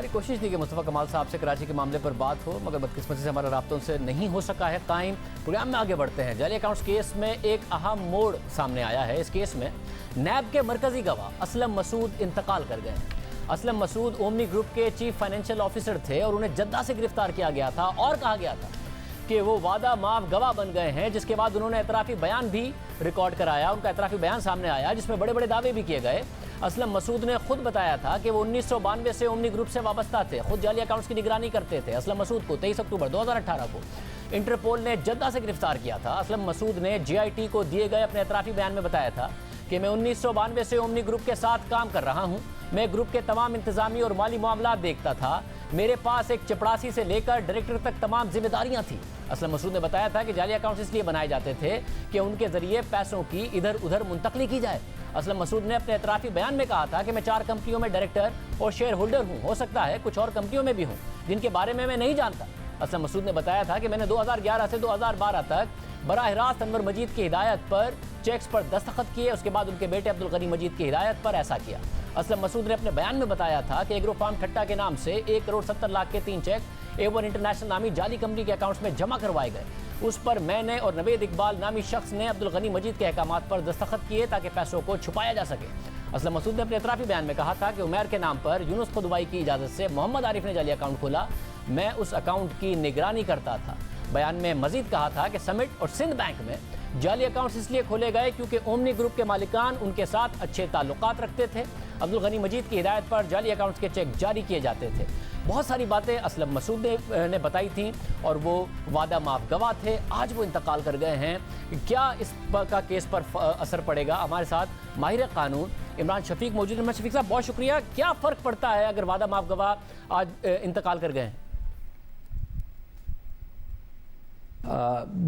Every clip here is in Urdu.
ہماری کوشش تھی کہ مصطفیٰ کمال صاحب سے کراچی کے معاملے پر بات ہو، مگر بدقسمتی سے ہمارا رابطوں سے نہیں ہو سکا ہے قائم۔ پروگرام میں آگے بڑھتے ہیں۔ جعلی اکاؤنٹس کیس میں ایک اہم موڑ سامنے آیا ہے۔ اس کیس میں نیب کے مرکزی گواہ اسلم مسعود انتقال کر گئے ہیں۔ اسلم مسعود اومنی گروپ کے چیف فائنینشیل آفیسر تھے اور انہیں جدہ سے گرفتار کیا گیا تھا اور کہا گیا تھا کہ وہ وعدہ معاف گواہ بن گئے ہیں، جس کے بعد انہوں نے اعترافی بیان بھی ریکارڈ کرایا۔ ان کا اعترافی بیان سامنے آیا جس میں بڑے بڑے دعوے بھی کیے گئے۔ اسلم مسعود نے خود بتایا تھا کہ وہ 1992 سے اومنی گروپ سے وابستہ تھے، خود جعلی اکاؤنٹس کی نگرانی کرتے تھے۔ اسلم مسعود کو 23 اکتوبر 2018 کو انٹرپول نے جدہ سے گرفتار کیا تھا۔ اسلم مسعود نے جے آئی ٹی کو دیے گئے اپنے اعترافی بیان میں بتایا تھا کہ میں 1992 سے اومنی گروپ کے ساتھ کام کر رہا ہوں، میں گروپ کے تمام انتظامی اور مالی معاملات دیکھتا تھا، میرے پاس ایک چپڑاسی سے لے کر ڈائریکٹر تک تمام ذمہ داریاں تھیں۔ اسلم مسعود نے بتایا تھا کہ جعلی اکاؤنٹس اس لیے بنائے جاتے تھے کہ ان کے ذریعے پیسوں کی ادھر ادھر منتقلی کی جائے۔ اسلم مسعود نے اپنے اعترافی بیان میں کہا تھا کہ میں 4 کمپنیوں میں ڈائریکٹر اور شیئر ہولڈر ہوں، ہو سکتا ہے کچھ اور کمپنیوں میں بھی ہوں جن کے بارے میں نہیں جانتا۔ اسلم مسعود نے بتایا تھا کہ میں نے 2011 سے 2012 تک براہ راست انور مجید کی ہدایت پر چیکس پر دستخط کیے، اس کے بعد ان کے بیٹے عبدالغنی مجید کی ہدایت پر ایسا کیا۔ اسلم مسعود نے اپنے بیان میں بتایا تھا کہ ایگرو فارم ٹھٹا کے نام سے 1 کروڑ 70 لاکھ کے 3 چیک A1 انٹرنیشنل نامی جعلی کمپنی کے اکاؤنٹس میں جمع کروائے گئے۔ اس پر میں نے اور نوید اقبال نامی شخص نے عبدالغنی مجید کے احکامات پر دستخط کیے تاکہ پیسوں کو چھپایا جا سکے۔ اسلم مسعود نے اپنے اعترافی بیان میں کہا تھا کہ عمیر کے نام پر یونس قدوائی کی اجازت سے محمد عارف نے جعلی اکاؤنٹ کھولا، میں اس اکاؤنٹ کی نگرانی کرتا تھا۔ بیان میں مزید کہا تھا کہ سمٹ اور سندھ بینک میں جعلی اکاؤنٹس اس لیے کھولے گئے کیونکہ اومنی گروپ کے مالکان ان کے ساتھ اچھے تعلقات رکھتے تھے۔ عبدالغنی مجید کی ہدایت پر جعلی اکاؤنٹس کے چیک جاری کیے جاتے تھے۔ بہت ساری باتیں اسلم مسعود نے بتائی تھیں اور وہ وعدہ معاف گواہ تھے۔ آج وہ انتقال کر گئے ہیں، کیا اس کا کیس پر اثر پڑے گا؟ ہمارے ساتھ ماہر قانون عمران شفیق موجود ہیں۔ عمران شفیق صاحب بہت شکریہ۔ کیا فرق پڑتا ہے اگر وعدہ معاف گواہ آج انتقال کر گئے ہیں؟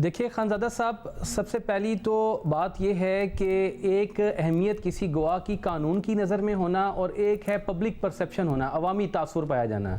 دیکھیے خانزادہ صاحب، سب سے پہلی تو بات یہ ہے کہ ایک اہمیت کسی گواہ کی قانون کی نظر میں ہونا اور ایک ہے پبلک پرسیپشن ہونا، عوامی تاثر پایا جانا۔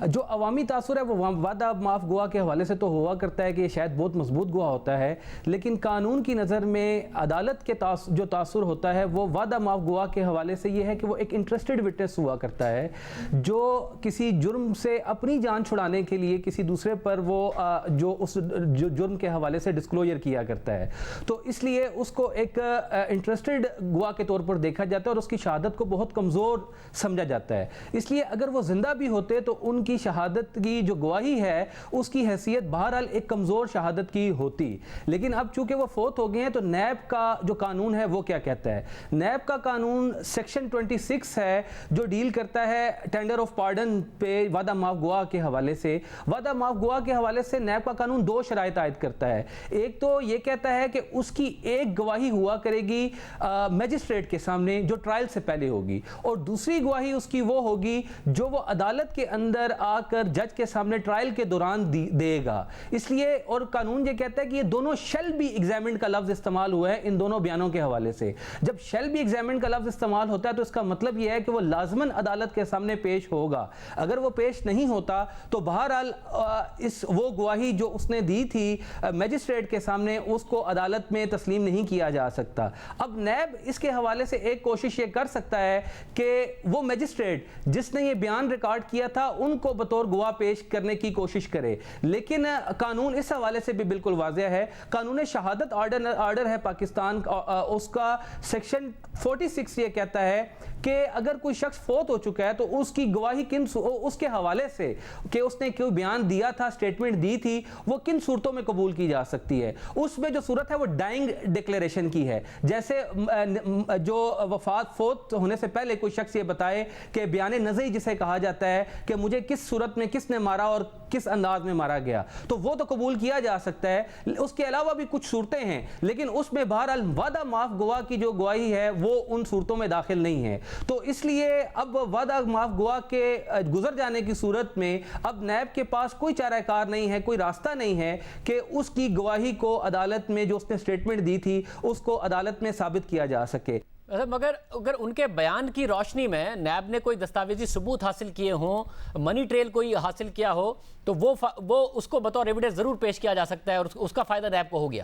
جو عوامی تاثر ہے وہ وعدہ معاف گواہ کے حوالے سے تو ہوا کرتا ہے کہ یہ شاید بہت مضبوط گواہ ہوتا ہے، لیکن قانون کی نظر میں عدالت کے جو تاثر ہوتا ہے وہ وعدہ معاف گواہ کے حوالے سے یہ ہے کہ وہ ایک انٹرسٹڈ وٹنس ہوا کرتا ہے جو کسی جرم سے اپنی جان چھڑانے کے لیے کسی دوسرے پر وہ جو اس جرم کے حوالے سے ڈسکلوجر کیا کرتا ہے، تو اس لیے اس کو ایک انٹرسٹڈ گواہ کے طور پر دیکھا جاتا ہے اور اس کی شہادت کو بہت کمزور سمجھا جاتا ہے۔ اس لیے اگر وہ زندہ بھی ہوتے تو ان کی شہادت کی جو گواہی ہے اس کی حیثیت بہرحال ایک کمزور شہادت کی ہوتی، لیکن اب چونکہ وہ فوت ہو گئے ہیں تو نیب کا جو قانون ہے وہ کیا کہتا ہے؟ نیب کا قانون سیکشن 26 ہے جو ڈیل کرتا ہے ٹینڈر آف پارڈن پہ وعدہ معاف گواہ کے حوالے سے۔ وعدہ معاف گواہ کے حوالے سے نیب کا قانون 2 شرائط عائد کرتا ہے۔ ایک تو یہ کہتا ہے کہ اس کی ایک گواہی ہوا کرے گی میجسٹریٹ کے سامنے جو ٹرائل سے پہلے ہوگی، اور دوسری گواہی اس کی وہ ہوگی جو وہ عدالت کے اندر آ کر جج کے سامنے ٹرائل کے دوران دے گا۔ اس لیے اور قانون یہ کہتا ہے کہ یہ دونوں شیل بی ایگزامنڈ کا لفظ استعمال ہوا ہے ان دونوں بیانوں کے حوالے سے۔ جب شیل بی ایگزامنڈ کا لفظ استعمال ہوتا ہے تو اس کا مطلب یہ ہے کہ وہ لازماً عدالت کے سامنے پیش ہوگا۔ اگر وہ پیش نہیں ہوتا تو بہرحال وہ گواہی جو اس نے دی تھی میجسٹریٹ کے سامنے اس کو عدالت میں تسلیم نہیں کیا جا سکتا۔ اب نیب اس کے حوالے سے ایک کوشش یہ کر سکتا ہے کہ وہ میجسٹریٹ جس نے یہ بیان ریکارڈ کیا تھا ان کو بطور گواہ پیش کرنے کی کوشش کرے، لیکن قانون اس حوالے سے بھی بالکل واضح ہے۔ قانون شہادت آرڈر ہے پاکستان، اس کا سیکشن 46 یہ کہتا ہے کہ اگر کوئی شخص فوت ہو چکا ہے تو اس کی گواہی اس کے حوالے سے کہ اس نے کوئی بیان دیا تھا، سٹیٹمنٹ دی تھی، وہ کن صورتوں میں قبول کی جا سکتی ہے۔ اس میں جو صورت ہے وہ ڈائنگ ڈکلیریشن کی ہے، جیسے جو فوت ہونے سے پہلے کوئی شخص یہ بتائے کہ بیان نزعی جسے کہا جاتا ہے کہ مجھے کس صورت میں کس نے مارا اور کس انداز میں مارا گیا، تو وہ تو قبول کیا جا سکتا ہے۔ اس کے علاوہ بھی کچھ صورتیں ہیں لیکن اس میں بہرحال وعدہ معاف گواہ کی جو گواہی ہے وہ ان صورتوں میں داخل نہیں ہے۔ تو اس لیے اب وعدہ معاف گواہ کے گزر جانے کی صورت میں اب نیب کے پاس کوئی چارہ کار نہیں ہے، کوئی راستہ نہیں ہے کہ اس کی گواہی کو عدالت میں جو اس نے سٹیٹمنٹ دی تھی اس کو عدالت میں ثابت کیا جا سکے۔ مگر اگر ان کے بیان کی روشنی میں نیب نے کوئی دستاویزی ثبوت حاصل کیے ہوں، منی ٹریل کوئی حاصل کیا ہو، تو وہ اس کو بطور ایویڈنس ضرور پیش کیا جا سکتا ہے اور اس کا فائدہ نیب کو ہو گیا۔